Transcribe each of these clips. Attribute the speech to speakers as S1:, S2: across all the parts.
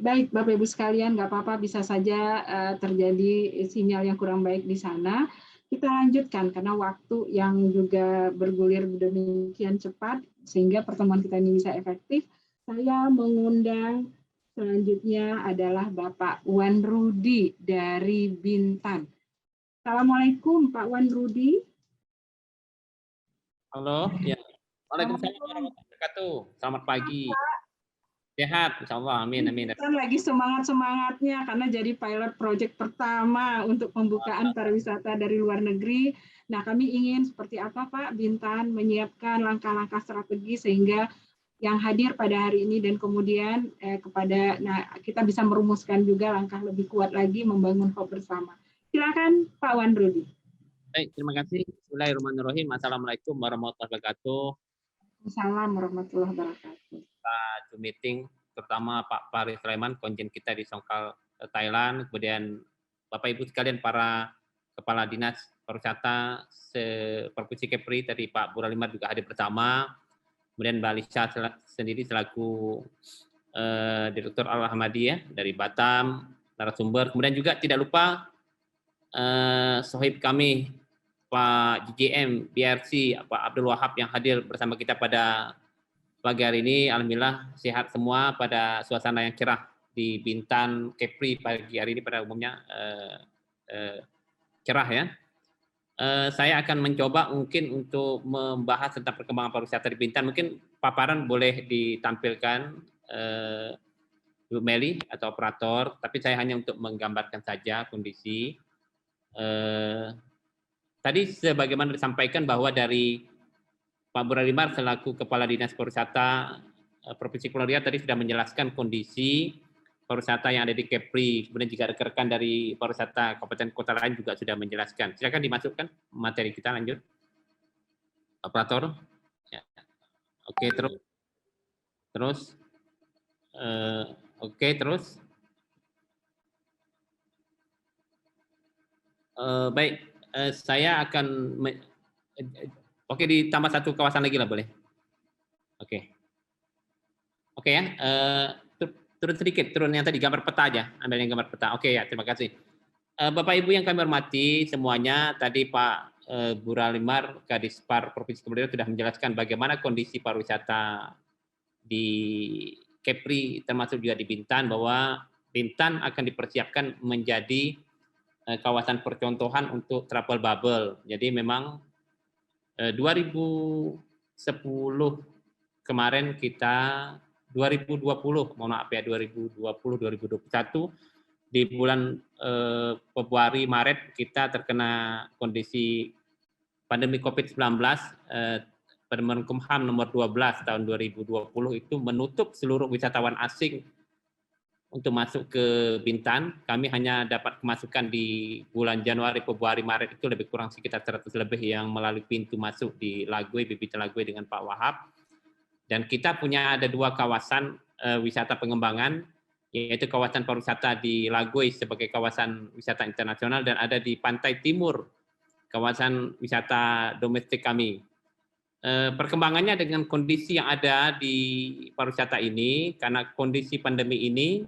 S1: Baik, Bapak Ibu sekalian, nggak apa-apa, bisa saja terjadi sinyal yang kurang baik di sana. Kita lanjutkan karena waktu yang juga bergulir demikian cepat sehingga pertemuan kita ini bisa efektif. Saya mengundang selanjutnya adalah Bapak Wan Rudi dari Bintan. Assalamualaikum Pak Wan Rudi.
S2: Halo, ya. Waalaikumsalam
S1: Assalamualaikum.
S2: warahmatullahi wabarakatuh. Selamat pagi. Sehat, insya Allah. Amin, amin.
S1: Kita lagi semangat-semangatnya karena jadi pilot project pertama untuk pembukaan pariwisata dari luar negeri. Nah, kami ingin seperti apa Pak Bintan menyiapkan langkah-langkah strategi sehingga yang hadir pada hari ini dan kemudian kita bisa merumuskan juga langkah lebih kuat lagi membangun hope bersama. Silakan Pak Wan Rudi.
S2: Baik, terima kasih. Bismillahirrahmanirrahim. Assalamualaikum warahmatullahi wabarakatuh.
S1: Assalamualaikum warahmatullahi wabarakatuh.
S2: Kita meeting, terutama Pak Farid Sulaiman, konjen kita di Songkal, Thailand. Kemudian Bapak Ibu sekalian, para Kepala Dinas Pariwisata Provinsi Kepri, tadi Pak Buralimar juga hadir bersama. Kemudian Mbak Lisa sendiri selaku Direktur Al-Ahmadiyah dari Batam, narasumber. Kemudian juga tidak lupa sohib kami, Pak JJM, BRC, Pak Abdul Wahab yang hadir bersama kita pada pagi hari ini. Alhamdulillah sehat semua pada suasana yang cerah di Bintan, Kepri pagi hari ini pada umumnya cerah ya. Saya akan mencoba mungkin untuk membahas tentang perkembangan pariwisata di Bintan. Mungkin paparan boleh ditampilkan Bu Meli atau operator, tapi saya hanya untuk menggambarkan saja kondisi. Tadi sebagaimana disampaikan bahwa dari Pak Buralimar selaku Kepala Dinas Pariwisata Provinsi Kepulauan Riau tadi sudah menjelaskan kondisi pariwisata yang ada di Kepri, kemudian juga rekan-rekan dari pariwisata kabupaten kota lain juga sudah menjelaskan. Silakan dimasukkan materi kita, lanjut. Operator. Ya. Oke, terus. Oke, terus. Baik, saya akan oke, ditambah satu kawasan lagi lah boleh. Oke. Oke ya, turun sedikit, turun yang tadi gambar peta aja, ambil yang gambar peta. Oke ya, terima kasih. Bapak Ibu yang kami hormati semuanya, tadi Pak Buralimar, Kadispar Provinsi Kepulauan Riau sudah menjelaskan bagaimana kondisi pariwisata di Kepri termasuk juga di Bintan, bahwa Bintan akan dipersiapkan menjadi kawasan percontohan untuk travel bubble. Jadi memang 2010 kemarin kita 2020, mohon maaf ya, 2020-2021 di bulan Februari Maret kita terkena kondisi pandemi COVID-19, Permen Kumham nomor 12 tahun 2020 itu menutup seluruh wisatawan asing untuk masuk ke Bintan. Kami hanya dapat kemasukan di bulan Januari, Februari, Maret itu lebih kurang sekitar 100 lebih yang melalui pintu masuk di Lagoy, Bibit Lagoy dengan Pak Wahab. Dan kita punya ada dua kawasan wisata pengembangan, yaitu kawasan pariwisata di Lagoy sebagai kawasan wisata internasional dan ada di pantai timur, kawasan wisata domestik kami. Perkembangannya dengan kondisi yang ada di pariwisata ini, karena kondisi pandemi ini,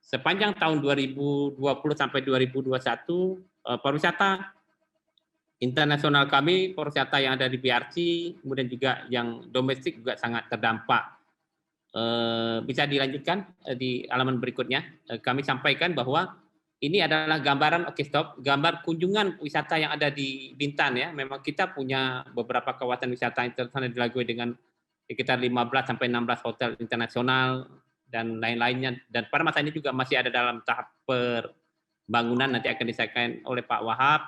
S2: sepanjang tahun 2020 sampai 2021, pariwisata internasional kami, pariwisata yang ada di BRC, kemudian juga yang domestik juga sangat terdampak. Bisa dilanjutkan di halaman berikutnya. Kami sampaikan bahwa ini adalah gambaran, oke stop, gambar kunjungan wisata yang ada di Bintan ya. Memang kita punya beberapa kawasan wisata internasional di Lagoy dengan sekitar 15 sampai 16 hotel internasional dan lain-lainnya. Dan pada masa ini juga masih ada dalam tahap pembangunan, nanti akan disampaikan oleh Pak Wahab.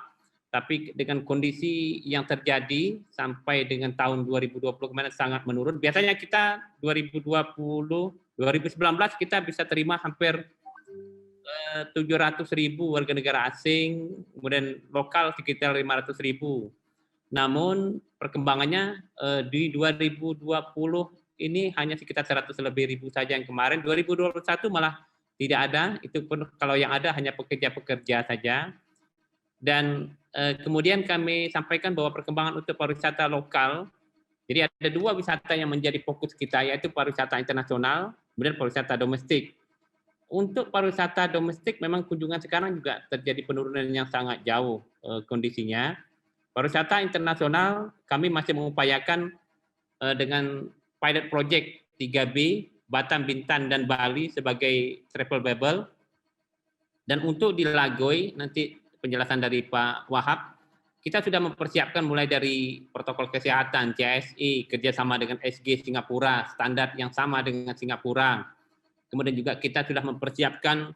S2: Tapi dengan kondisi yang terjadi sampai dengan tahun 2020 kemarin sangat menurun. Biasanya kita 2020, 2019 kita bisa terima hampir 700.000 warga negara asing, kemudian lokal sekitar 500.000. Namun perkembangannya di 2020 ini hanya sekitar 100 lebih ribu saja yang kemarin. 2021 malah tidak ada, itu pun kalau yang ada hanya pekerja-pekerja saja. Dan kemudian kami sampaikan bahwa perkembangan untuk pariwisata lokal, jadi ada dua wisata yang menjadi fokus kita, yaitu pariwisata internasional, kemudian pariwisata domestik. Untuk pariwisata domestik memang kunjungan sekarang juga terjadi penurunan yang sangat jauh kondisinya. Pariwisata internasional kami masih mengupayakan dengan pilot project 3B, Batam, Bintan, dan Bali sebagai travel bubble. Dan untuk di Lagoy, nanti penjelasan dari Pak Wahab, kita sudah mempersiapkan mulai dari protokol kesehatan, CSI, kerjasama dengan SG Singapura, standar yang sama dengan Singapura. Kemudian juga kita sudah mempersiapkan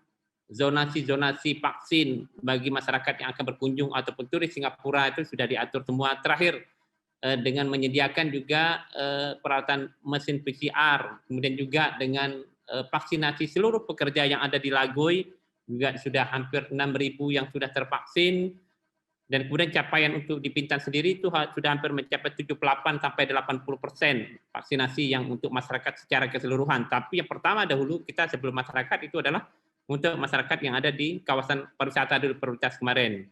S2: zonasi-zonasi vaksin bagi masyarakat yang akan berkunjung ataupun turis Singapura itu sudah diatur semua. Terakhir, dengan menyediakan juga peralatan mesin PCR, kemudian juga dengan vaksinasi seluruh pekerja yang ada di Lagoy, juga sudah hampir 6.000 yang sudah tervaksin, dan kemudian capaian untuk di Bintan sendiri itu sudah hampir mencapai 78 sampai 80% vaksinasi yang untuk masyarakat secara keseluruhan. Tapi yang pertama dahulu kita sebelum masyarakat itu adalah untuk masyarakat yang ada di kawasan pariwisata dulu prioritas kemarin.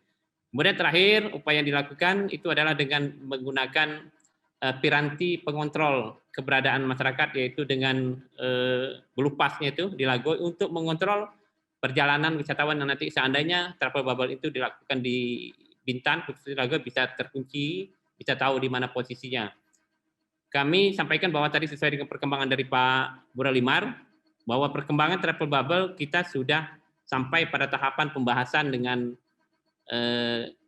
S2: Kemudian terakhir upaya yang dilakukan itu adalah dengan menggunakan piranti pengontrol keberadaan masyarakat, yaitu dengan belupasnya itu di Lagoy untuk mengontrol perjalanan wisatawan yang nanti seandainya travel bubble itu dilakukan di Bintan, khususnya Lagoy bisa terkunci, bisa tahu di mana posisinya. Kami sampaikan bahwa tadi sesuai dengan perkembangan dari Pak Buralimar, bahwa perkembangan travel bubble kita sudah sampai pada tahapan pembahasan dengan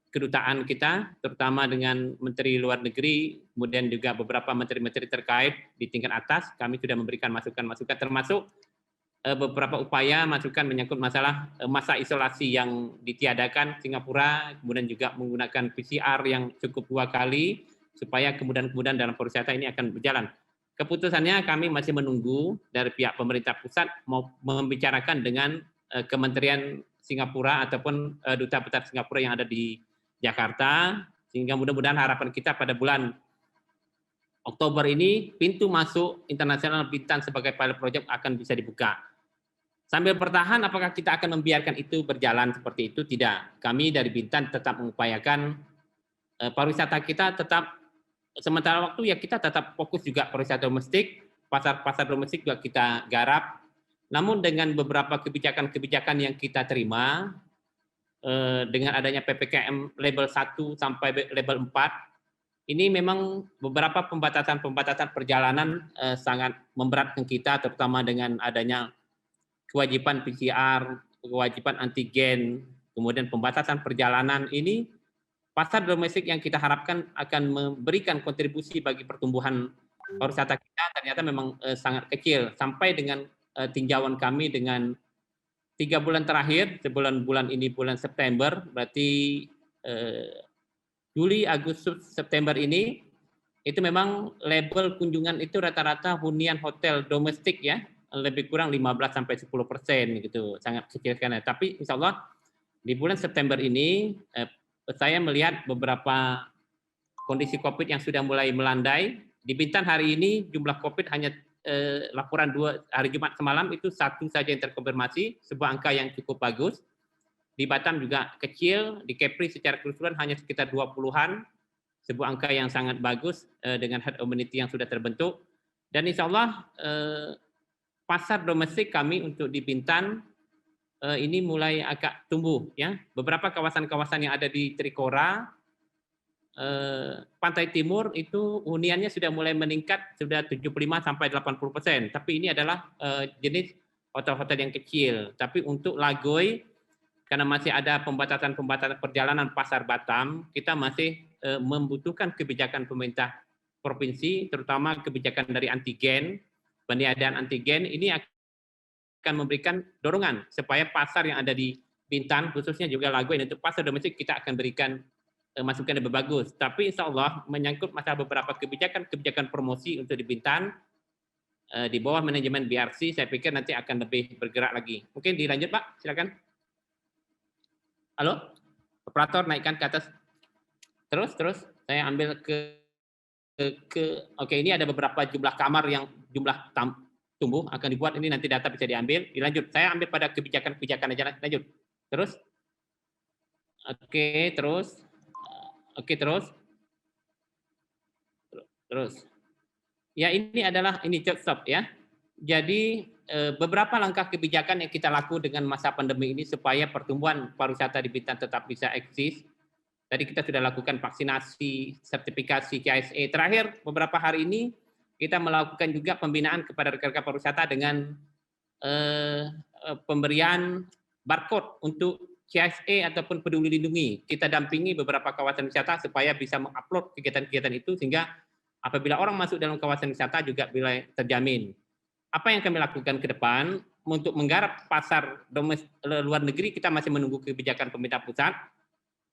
S2: kedutaan kita, terutama dengan Menteri Luar Negeri, kemudian juga beberapa menteri-menteri terkait di tingkat atas. Kami sudah memberikan masukan-masukan, termasuk beberapa upaya masukan menyangkut masalah masa isolasi yang ditiadakan Singapura, kemudian juga menggunakan PCR yang cukup 2 kali, supaya kemudian dalam pariwisata ini akan berjalan. Keputusannya kami masih menunggu dari pihak pemerintah pusat mau membicarakan dengan Kementerian Singapura ataupun Duta Besar Singapura yang ada di Jakarta, sehingga mudah-mudahan harapan kita pada bulan Oktober ini pintu masuk internasional Bintan sebagai pilot project akan bisa dibuka. Sambil bertahan, apakah kita akan membiarkan itu berjalan seperti itu? Tidak. Kami dari Bintan tetap mengupayakan pariwisata kita tetap, sementara waktu ya kita tetap fokus juga pariwisata domestik, pasar-pasar domestik juga kita garap. Namun dengan beberapa kebijakan-kebijakan yang kita terima, dengan adanya PPKM level 1 sampai level 4, ini memang beberapa pembatasan perjalanan sangat memberatkan kita, terutama dengan adanya kewajiban PCR, kewajiban antigen, kemudian pembatasan perjalanan ini, pasar domestik yang kita harapkan akan memberikan kontribusi bagi pertumbuhan pariwisata kita ternyata memang sangat kecil. Sampai dengan tinjauan kami dengan 3 bulan terakhir, bulan ini bulan September, berarti Juli, Agustus, September ini, itu memang label kunjungan itu rata-rata hunian hotel domestik ya, lebih kurang 15-10% gitu, sangat kecil sekali. Tapi insya Allah di bulan September ini saya melihat beberapa kondisi COVID yang sudah mulai melandai. Di Bintan hari ini jumlah COVID hanya laporan 2 hari Jumat semalam itu 1 saja yang terkonfirmasi, sebuah angka yang cukup bagus. Di Batam juga kecil, di Kepri secara keseluruhan hanya sekitar 20-an, sebuah angka yang sangat bagus dengan herd immunity yang sudah terbentuk. Dan insya Allah pasar domestik kami untuk di Bintan ini mulai agak tumbuh ya. Beberapa kawasan-kawasan yang ada di Trikora, pantai timur itu huniannya sudah mulai meningkat, sudah 75-80%. Tapi ini adalah jenis hotel-hotel yang kecil. Tapi untuk Lagoy, karena masih ada pembatasan perjalanan pasar Batam, kita masih membutuhkan kebijakan pemerintah provinsi, terutama kebijakan dari antigen, peniadaan antigen, ini akan memberikan dorongan supaya pasar yang ada di Bintan, khususnya juga Lagoy, untuk pasar domestik kita akan berikan masukan yang lebih bagus. Tapi insya Allah menyangkut masalah beberapa kebijakan promosi untuk di Bintan, di bawah manajemen BRC, saya pikir nanti akan lebih bergerak lagi. Mungkin dilanjut Pak, silakan. Halo, operator naikkan ke atas. Terus saya ambil oke, ini ada beberapa jumlah kamar yang jumlah tumbuh akan dibuat, ini nanti data bisa diambil. Dilanjut, saya ambil pada kebijakan aja, lanjut. Terus. Oke, terus. Ya ini adalah ini stop ya. Jadi beberapa langkah kebijakan yang kita lakukan dengan masa pandemi ini supaya pertumbuhan pariwisata di Bintan tetap bisa eksis. Tadi kita sudah lakukan vaksinasi, sertifikasi KSE. Terakhir, beberapa hari ini kita melakukan juga pembinaan kepada rekan-rekan pariwisata dengan pemberian barcode untuk KSE ataupun peduli lindungi. Kita dampingi beberapa kawasan wisata supaya bisa mengupload kegiatan-kegiatan itu sehingga apabila orang masuk dalam kawasan wisata juga bisa terjamin. Apa yang kami lakukan ke depan untuk menggarap pasar luar negeri, kita masih menunggu kebijakan pemerintah pusat.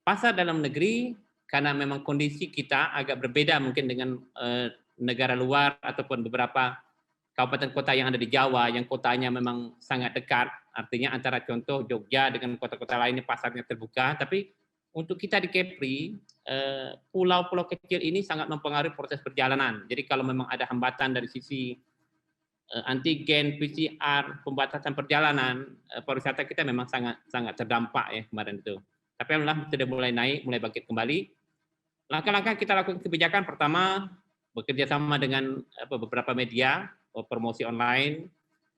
S2: Pasar dalam negeri, karena memang kondisi kita agak berbeda mungkin dengan negara luar ataupun beberapa kabupaten kota yang ada di Jawa, yang kotanya memang sangat dekat, artinya antara contoh Jogja dengan kota-kota lainnya pasarnya terbuka, tapi untuk kita di Kepri, pulau-pulau kecil ini sangat mempengaruhi proses perjalanan. Jadi kalau memang ada hambatan dari sisi antigen, PCR, pembatasan perjalanan, pariwisata kita memang sangat terdampak ya kemarin itu. Tapi alhamdulillah sudah mulai naik, mulai bangkit kembali. Langkah-langkah kita lakukan kebijakan pertama bekerja sama dengan beberapa media, promosi online,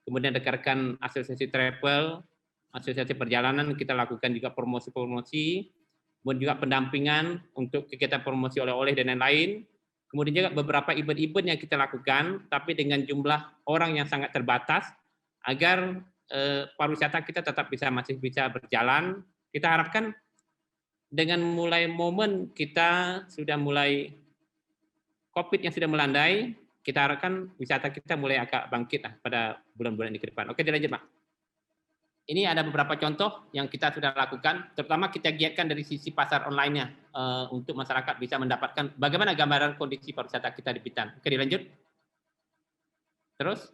S2: kemudian rekan-rekan asosiasi travel, asosiasi perjalanan, kita lakukan juga promosi-promosi, kemudian juga pendampingan untuk kegiatan promosi oleh-oleh dan lain-lain. Kemudian juga beberapa event-event yang kita lakukan, tapi dengan jumlah orang yang sangat terbatas, agar pariwisata kita tetap masih bisa berjalan. Kita harapkan dengan mulai momen kita sudah mulai COVID yang sudah melandai, kita harapkan wisata kita mulai agak bangkit pada bulan-bulan ini ke depan. Oke, dilanjut, Pak. Ini ada beberapa contoh yang kita sudah lakukan, terutama kita giatkan dari sisi pasar online-nya untuk masyarakat bisa mendapatkan bagaimana gambaran kondisi pariwisata kita di Bintan. Oke, dilanjut. Terus,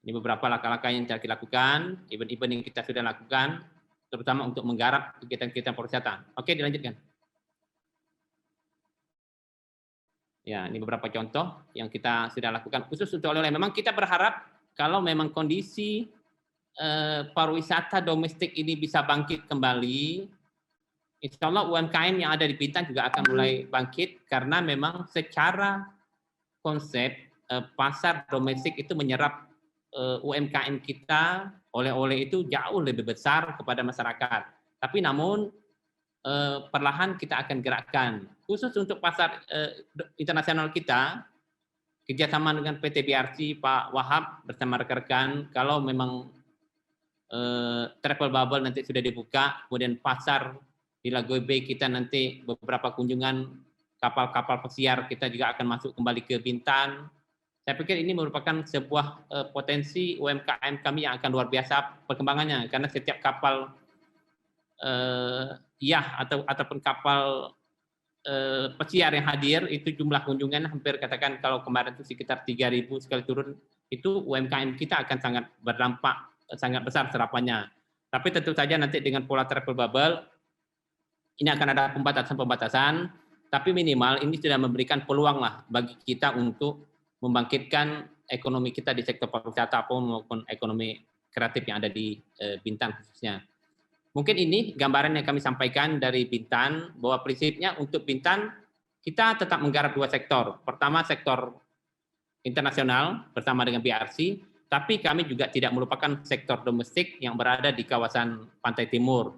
S2: ini beberapa langkah-langkah yang kita lakukan, event-event yang kita sudah lakukan, terutama untuk menggarap kegiatan-kegiatan pariwisata. Oke, dilanjutkan. Ya, ini beberapa contoh yang kita sudah lakukan khusus untuk oleh-oleh. Memang kita berharap kalau memang kondisi pariwisata domestik ini bisa bangkit kembali, insya Allah UMKM yang ada di Bintan juga akan mulai bangkit karena memang secara konsep pasar domestik itu menyerap UMKM kita, oleh-oleh itu jauh lebih besar kepada masyarakat. Tapi namun perlahan kita akan gerakkan. Khusus untuk pasar internasional kita, kerjasama dengan PT BRC, Pak Wahab bersama rekan-rekan, kalau memang travel bubble nanti sudah dibuka, kemudian pasar di Lagoy Bay kita nanti beberapa kunjungan kapal-kapal pesiar kita juga akan masuk kembali ke Bintan. Saya pikir ini merupakan sebuah potensi UMKM kami yang akan luar biasa perkembangannya, karena setiap kapal ataupun kapal pesiar yang hadir itu jumlah kunjungan hampir katakan kalau kemarin itu sekitar 3.000 sekali turun, itu UMKM kita akan sangat berdampak sangat besar serapannya. Tapi tentu saja nanti dengan pola travel bubble ini akan ada pembatasan-pembatasan, tapi minimal ini sudah memberikan peluang lah bagi kita untuk membangkitkan ekonomi kita di sektor pariwisata maupun ekonomi kreatif yang ada di Bintan khususnya. Mungkin ini gambaran yang kami sampaikan dari Bintan, bahwa prinsipnya untuk Bintan kita tetap menggarap dua sektor. Pertama sektor internasional bersama dengan BRC, tapi kami juga tidak melupakan sektor domestik yang berada di kawasan Pantai Timur.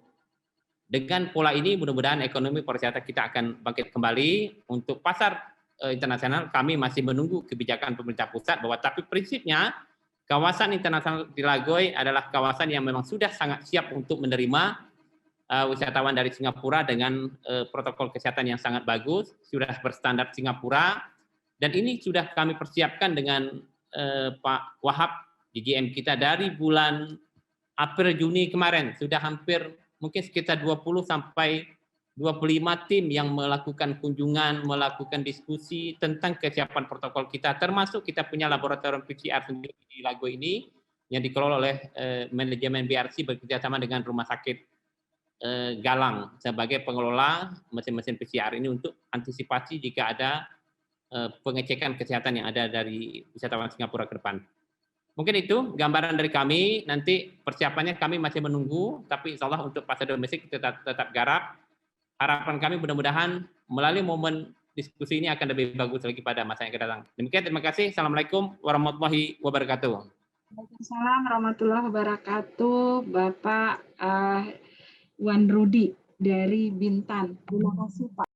S2: Dengan pola ini mudah-mudahan ekonomi pariwisata kita akan bangkit kembali. Untuk pasar internasional kami masih menunggu kebijakan pemerintah pusat bahwa tapi prinsipnya kawasan internasional di Lagoy adalah kawasan yang memang sudah sangat siap untuk menerima wisatawan dari Singapura dengan protokol kesehatan yang sangat bagus, sudah berstandar Singapura, dan ini sudah kami persiapkan dengan Pak Wahab DGM kita dari bulan April Juni kemarin, sudah hampir mungkin sekitar 20 sampai 25 tim yang melakukan kunjungan, melakukan diskusi tentang kesiapan protokol kita, termasuk kita punya laboratorium PCR sendiri di Lagoy ini yang dikelola oleh manajemen BRC bekerjasama dengan Rumah Sakit Galang sebagai pengelola mesin-mesin PCR ini untuk antisipasi jika ada pengecekan kesehatan yang ada dari wisatawan Singapura ke depan. Mungkin itu gambaran dari kami, nanti persiapannya kami masih menunggu, tapi insya Allah untuk pasar domestik tetap garap. Harapan kami mudah-mudahan melalui momen diskusi ini akan lebih bagus lagi pada masa yang akan datang. Demikian, terima kasih. Assalamualaikum warahmatullahi wabarakatuh.
S1: Waalaikumsalam warahmatullahi wabarakatuh, Bapak Wan Rudi dari Bintan. Terima kasih Pak.